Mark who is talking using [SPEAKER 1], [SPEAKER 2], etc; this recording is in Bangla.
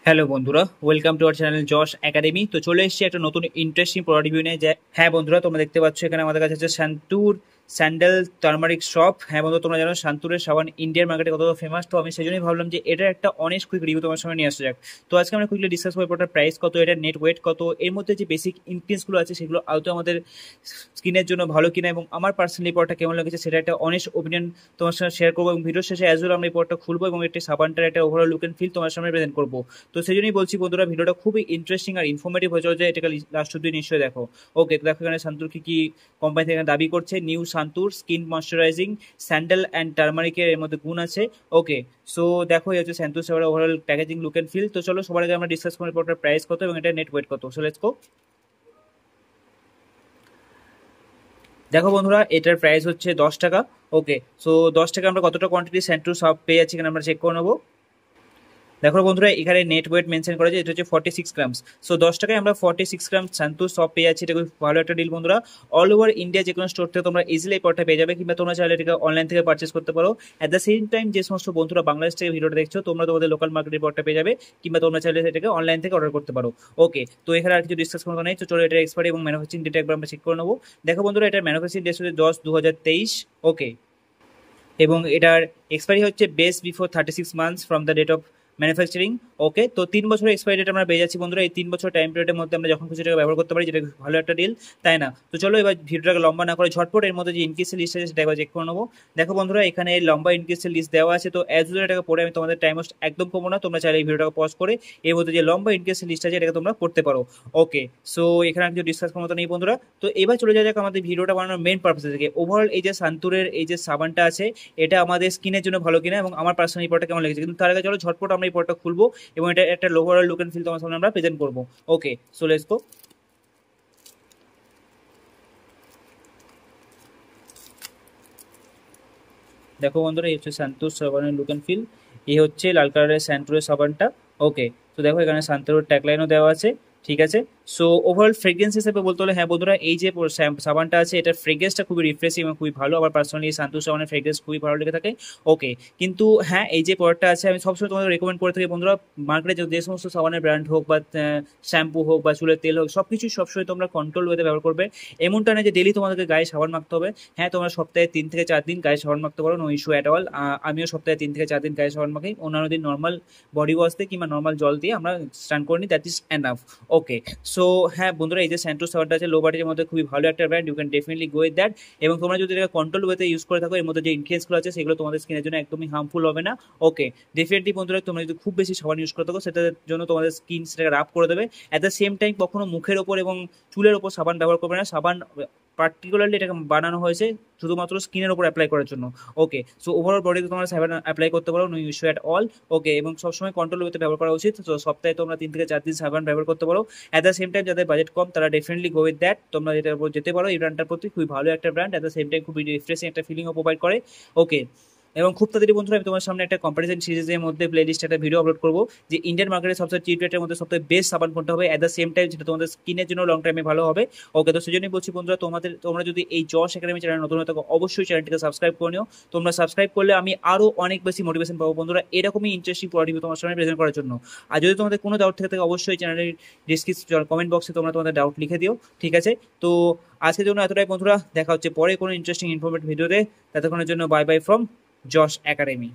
[SPEAKER 1] হ্যালো বন্ধুরা, welcome to our channel Yash academy. তো চলে এসেছি একটা নতুন ইন্টারেস্টিং প্রোডাক্ট রিভিউ নিয়ে। যে হ্যাঁ বন্ধুরা, তোমরা দেখতে পাচ্ছ এখানে আমাদের কাছে আছে শান্তুর স্যান্ডেল টার্মারিক শপ। হ্যাঁ বন্ধু, তোমরা জানো শান্তুরের সাবান ইন্ডিয়ার মার্কেটে কতটা ফেমাস। তো আমি সেই জন্যই ভাবলাম যে এটার একটা অনেক কুইক রিভিউ তোমার সামনে নিয়ে আসা যাক। তো আজকে আমরা কুইকলি ডিসকাস করবো এটার প্রাইস কত, এটার নেট ওয়েট কত, এর মধ্যে যে বেসিক ইনগ্রিডিয়েন্টসগুলো আছে সেগুলো আদৌ আমাদের স্কিনের জন্য ভালো কিনা, এবং আমার পার্সোনালি প্রোডাক্টটা কেমন লেগেছে সেটা একটা অনেস্ট ওপিনিয়ন তোমার সাথে শেয়ার করবো। এবং ভিডিও শেষে অ্যাজ ওয়েল আমরা এই প্রোডাক্টটা খুলবো এবং একটি সাবানটার একটা ওভারঅল লুক এন্ড ফিল তোমার সামনে প্রেজেন্ট করবো। তো সেই জন্যই বলছি বন্ধুরা, ভিডিওটা খুবই ইন্টারেস্টিং আর ইনফরমেটিভ হয়ে চলে যায়, এটাকে লাস্ট অব্দি নিশ্চয়ই দেখো। ওকে, তো দেখো এখানে শান্তুর কি কোম্পানি থেকে দাবি করছে। New Santoor skin moisturising sandal and টার্মারিকের এর মধ্যে গুণ আছে। ওকে, সো দেখো এই হচ্ছে শান্তুর সাবান overall packaging look and feel. তো চলো সবার আগে আমরা ডিসকাস করি প্রোডাক্টের প্রাইস কত এবং এটা নেট ওয়েট কত। So let's go. দেখো বন্ধুরা, এটার প্রাইস হচ্ছে 10 টাকা। ওকে, সো 10 টাকা আমরা কতটা কোয়ান্টিটি স্যান্টুর সব পেয়ে যাচ্ছি এখানে আমরা চেক করে নেবো। দেখো বন্ধুরা, এখানে নেট ওয়েট মেনশন করা যায়, এটা হচ্ছে 46 গ্রামস। সো 10 টাকায় আমরা 46 গ্রাম শান্তু সব পেয়ে যাচ্ছি। এটা খুব ভালো একটা ডিল বন্ধুরা। অল ওভার ইন্ডিয়া যে কোনো স্টোর থেকে তোমরা ইজিলি এই প্রোডাক্টটা পেয়ে যাবে, কিংবা তোমরা চাইলে এটাকে অনলাইন থেকে পারচেস করতে পারো। অ্যাট দ্য সেম টাইম যে সমস্ত বন্ধুরা বাংলাদেশ থেকে ভিডিওটা দেখছো, তোমরা তোমাদের লোকাল মার্কেটের প্রোডাক্টটা পেয়ে যাবে, কিংবা তোমরা চাইলে এটাকে অনলাইন থেকে অর্ডার করতে পারো। ওকে, তো এখানে আর কিছু ডিসকাস করার নেই। তো চলো এটার এক্সপায়ারি এবং ম্যানুফ্যাকচারিং ডেট একবার আমরা চেক করে নেবো। দেখো বন্ধুরা, এটার ম্যানুফ্যাকচারিং ডেট হচ্ছে 10/2023। ওকে, এবং এটার এক্সপায়ারি হচ্ছে best before 36 months from the date of manufacturing. Okay, তো 3 বছরের এক্সপায়ারি ডেট আমরা পেয়ে যাচ্ছি বন্ধুরা। এই 3 বছর টাইম পিরিয়ডের মধ্যে আমরা যখন খুশি টাকা ব্যবহার করতে পারি, যেটা ভালো একটা ডিল, তাই না? তো চলো এবার ভিডিওটাকে লম্বা না করে ঝটপট এর মধ্যে যে ইনকেসের লিস্ট আছে সেটা একবার চেক করে নেবো। দেখো বন্ধুরা, এখানে লম্বা ইনকেসের লিস্ট দেওয়া আছে। তো অ্যাজ ইউজুয়াল এটাকে পড়ে আমি তোমাদের টাইম ওয়েস্ট একদম কমো না, তোমরা চাইলে এই ভিডিওটাকে পজ করে এর মধ্যে যে লম্বা ইনকেসের লিস্ট আছে এটাকে তোমরা পড়তে পারো। ওকে, সো এখানে আর কিছু ডিসকাস করার মতো নেই বন্ধুরা। তো এবার চলে যাওয়া যাক আমাদের ভিডিওটা বানানোর মেন পারপাস থেকে। ওভারঅল এই যে শান্তুরের এই যে সাবানটা আছে, এটা আমাদের স্কিনের জন্য ভালো কিনা এবং আমার পার্সোনালি এই প্রোডাক্টটা কেমন লেগেছে। কিন্তু তার আগে চলো ঝটপট আমরা এই প্রোডাক্টটা খুলবো এবং এটা একটা ওভারঅল লুক এন্ড ফিল তোমার সামনে আমরা প্রেজেন্ট করবো। ওকে, সো লেটস গো। দেখো বন্ধুরা, এই হচ্ছে শান্তুর সাবানের লুক এন্ড ফিল। এই হচ্ছে লাল কালারের স্যান্টুরের সাবানটা। ওকে, তো দেখো এখানে শান্তুর ট্যাগলাইনও দেওয়া আছে। ঠিক আছে, সো ওভারঅল ফ্রেগ্রেন্স হিসেবে বলতে হলে হ্যাঁ বন্ধুরা, এই যে সাবানটা আছে এটার ফ্রেগ্রেন্সটা খুবই রিফ্রেশিং এবং খুবই ভালো। আমার পার্সোনালি শান্তুর সাবানের ফ্রেগ্রেন্স খুবই ভালো লেগে থাকে। ওকে, কিন্তু হ্যাঁ, এই যে প্রোডাক্টটা আছে আমি সবসময় তোমাদের রেকমেন্ড করে থাকি বন্ধুরা, মার্কেটে যে সমস্ত সাবানের ব্র্যান্ড হোক বা শ্যাম্পু হোক বা চুলের তেল হোক, সব কিছুই সবসময় তোমরা কন্ট্রোল ওয়েতে ব্যবহার করবে। এমনটা না যে ডেলি তোমাদেরকে গায়ে সাবান মাখতে হবে। হ্যাঁ, তোমরা সপ্তাহে 3 থেকে 4 দিন গায়ে সাবান মাখতে পারো, নো ইস্যু অ্যাট অল। আমিও সপ্তাহে 3 থেকে 4 দিন গায়ে সাবান মাখি, অন্যান্য দিন নর্মাল বডি ওয়াশ দিয়ে কিংবা নর্মাল জল দিয়ে আমরা স্নান করে নিই, that is enough. Okay, so হ্যাঁ বন্ধুরা, এই যে স্যান্টোস সাবানটা আছে লো বাজেটের মধ্যে খুবই ভালো একটা brand, you can definitely go with that. এবং তোমরা যদি এটা কন্ট্রোল ওয়েতে ইউজ করে থাকো, এর মধ্যে যে ইনগ্রিডিয়েন্টসগুলো আছে সেগুলো তোমাদের স্কিনের জন্য একদমই হার্মফুল হবে না। ওকে, ডেফিনেটলি বন্ধুরা, তোমরা যদি খুব বেশি সাবান ইউজ করে থাকো সেটার জন্য তোমাদের স্কিন সেটাকে রাফ করে দেবে। অ্যাট দ্য সেম টাইম কখনো মুখের ওপর এবং চুলের ওপর সাবান ব্যবহার করবে না। সাবান পার্টিকুলারলি এটাকে বানানো হয়েছে শুধুমাত্র স্কিনের উপর অ্যাপ্লাই করার জন্য। ওকে, সো ওভারঅল বডিতে তোমরা সাবান অ্যাপ্লাই করতে পারো, নো ইস্যু অ্যাট অল। ওকে, এবং সবসময় কন্ট্রোল ওয়েতে ব্যবহার করা উচিত। তো সপ্তাহে তোমরা 3 থেকে 4 দিন সাবান ব্যবহার করতে পারো। অ্যাট দ্য সেম টাইম যাদের বাজেট কম তারা ডেফিনেটলি গো উইথ দ্যাট, তোমরা এটার উপর যেতে পারো। এই ব্র্যান্ডটার প্রতি খুবই ভালো একটা brand, at the same time খুবই রিফ্রেশিং একটা ফিলিংও প্রোভাইড করে। ওকে, এবং খুব তাড়াতাড়ি বন্ধুরা আমি তোমার সামনে একটা কম্পারিজন সিরিজের মধ্যে প্লেলিস্টে একটা ভিডিও আপলোড করবো যে ইন্ডিয়ান মার্কেটের সবচেয়ে চিপ রেটের মধ্যে সবচেয়ে বেস্ট সাবান কোনটা হবে, অ্যাট দ্য সেম টাইম যেটা তোমাদের স্কিনের জন্য লং টাইমে ভালো হবে। ওকে, তো সেজন্যই বলছি বন্ধুরা, তোমরা যদি এই যশ একাডেমি চ্যানেল নতুন হয়ে থাকো অবশ্যই চ্যানেলটিকে সাবস্ক্রাইব করে নিও। তোমরা সাবস্ক্রাইব করলে আমি আরও অনেক বেশি মোটিভেশন পাবো বন্ধুরা, এরকমই ইন্টারেস্টিং প্রোডাক্ট তোমার সামনে প্রেজেন্ট করার জন্য। আর যদি তোমাদের কোনো ডাউট থেকে থাকে অবশ্যই চ্যানেলের ডিসক্রিপশন কমেন্ট বক্সে তোমরা তোমাদের ডাউট লিখে দিও। ঠিক আছে, তো আজকের জন্য এতটাই বন্ধুরা, দেখা হচ্ছে পরে কোনো ইন্টারেস্টিং ইনফরমেটিভ ভিডিওতে। ততক্ষণের জন্য bye buy from Yash academy.